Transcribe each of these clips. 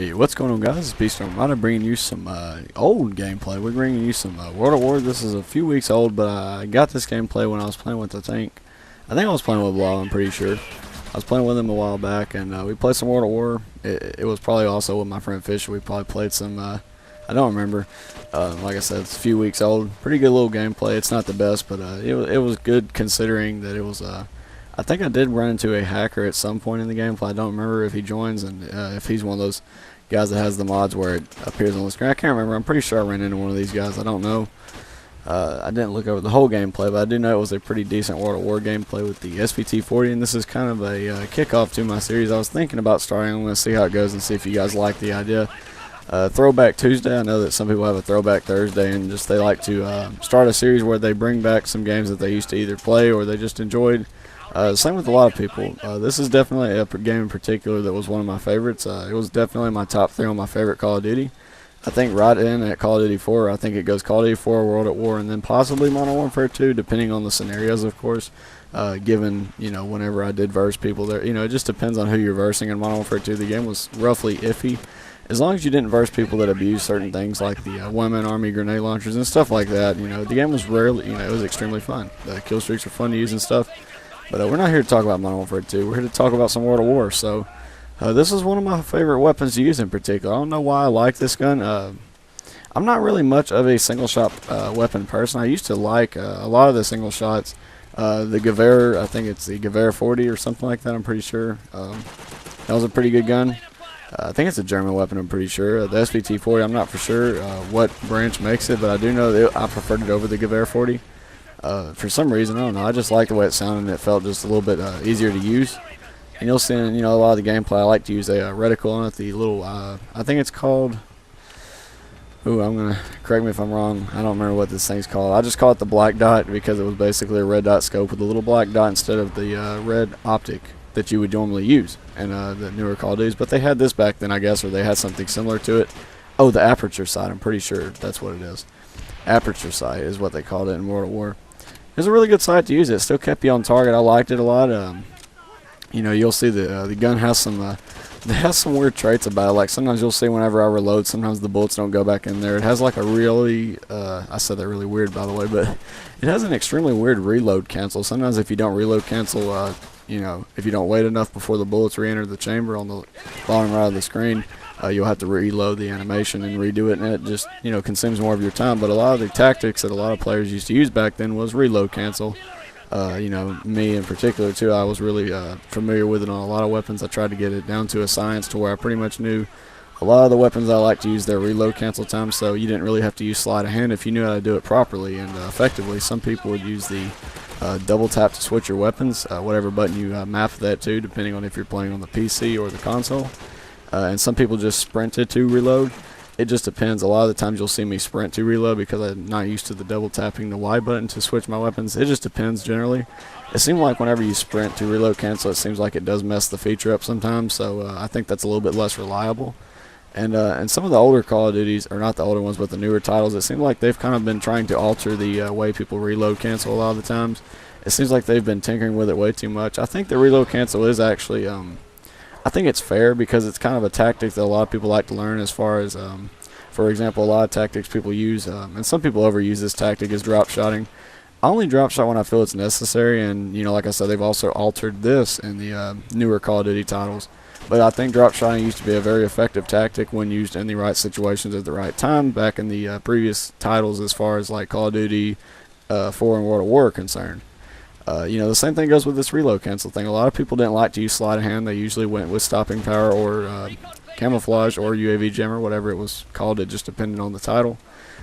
Hey, what's going on, guys? It's Beast. I'm about to bring you some old gameplay. We're bringing you some World at War. This is a few weeks old, but I got this gameplay when I was playing with, I think I was playing with Blah, I'm pretty sure. I was playing with him a while back, and we played some World at War. It was probably also with my friend Fisher. We probably played some, I don't remember. Like I said, it's a few weeks old. Pretty good little gameplay. It's not the best, but it was good considering that it was, I think I did run into a hacker at some point in the gameplay. I don't remember if he joins and if he's one of those guys that has the mods where it appears on the screen. I can't remember. I'm pretty sure I ran into one of these guys. I don't know. I didn't look over the whole gameplay, but I do know it was a pretty decent World at War gameplay with the SVT-40, and this is kind of a kickoff to my series. I was thinking about starting. I'm going to see how it goes and see if you guys like the idea. Throwback Tuesday. I know that some people have a Throwback Thursday, and just they like to start a series where they bring back some games that they used to either play or they just enjoyed. Same with a lot of people. This is definitely a game in particular that was one of my favorites. It was definitely my top 3 on my favorite Call of Duty. I think right in at Call of Duty 4, I think it goes Call of Duty 4, World at War, and then possibly Modern Warfare 2, depending on the scenarios, of course. Given, whenever I did verse people there, it just depends on who you're versing. In Modern Warfare 2, the game was roughly iffy. As long as you didn't verse people that abuse certain things like the one-man army grenade launchers and stuff like that, the game was rarely, it was extremely fun. The kill streaks are fun to use and stuff. But we're not here to talk about Modern Warfare 2. We're here to talk about some World at War. So this is one of my favorite weapons to use in particular. I don't know why I like this gun. I'm not really much of a single-shot weapon person. I used to like a lot of the single shots. The Gewehr, I think it's the Gewehr 40 or something like that, I'm pretty sure. That was a pretty good gun. I think it's a German weapon, I'm pretty sure. The SVT-40, I'm not for sure what branch makes it, but I do know that I preferred it over the Gewehr 40. For some reason, I don't know, I just like the way it sounded, and it felt just a little bit easier to use. And you'll see in a lot of the gameplay, I like to use a reticle on it, the little, I think it's called, I'm going to, correct me if I'm wrong, I don't remember what this thing's called. I just call it the black dot because it was basically a red dot scope with a little black dot instead of the red optic that you would normally use in the newer Call of Duties. But they had this back then, I guess, or they had something similar to it. Oh, the aperture sight, I'm pretty sure that's what it is. Aperture sight is what they called it in World at War. It was a really good sight to use. It still kept you on target. I liked it a lot. You'll see the gun has some weird traits about it. Like sometimes you'll see whenever I reload, sometimes the bullets don't go back in there. It has like a really, I said that really weird by the way, but it has an extremely weird reload cancel. Sometimes if you don't reload cancel, if you don't wait enough before the bullets re-enter the chamber on the bottom right of the screen, you'll have to reload the animation and redo it, and it just consumes more of your time. But a lot of the tactics that a lot of players used to use back then was reload cancel. Me in particular too, I was really familiar with it on a lot of weapons. I tried to get it down to a science to where I pretty much knew a lot of the weapons I like to use their reload cancel time, so you didn't really have to use sleight of hand if you knew how to do it properly and effectively. Some people would use the double tap to switch your weapons, whatever button you map that to, depending on if you're playing on the PC or the console. And some people just sprinted to reload. It just depends. A lot of the times you'll see me sprint to reload because I'm not used to the double tapping the Y button to switch my weapons. It just depends generally. It seems like whenever you sprint to reload cancel, it seems like it does mess the feature up sometimes, so I think that's a little bit less reliable. And some of the older Call of Duties, or not the older ones, but the newer titles, it seems like they've kind of been trying to alter the way people reload cancel a lot of the times. It seems like they've been tinkering with it way too much. I think the reload cancel is actually, I think it's fair because it's kind of a tactic that a lot of people like to learn as far as, for example, a lot of tactics people use, and some people overuse this tactic, is drop shotting. I only drop shot when I feel it's necessary, and like I said, they've also altered this in the newer Call of Duty titles. But I think drop shotting used to be a very effective tactic when used in the right situations at the right time back in the previous titles as far as like Call of Duty 4 and World at War are concerned. The same thing goes with this reload cancel thing. A lot of people didn't like to use sleight of hand. They usually went with stopping power or camouflage or UAV jammer, whatever it was called. It just depended on the title.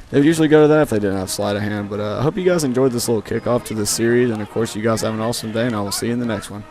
They would usually go to that if they didn't have sleight of hand. But I hope you guys enjoyed this little kickoff to this series. And, of course, you guys have an awesome day, and I will see you in the next one.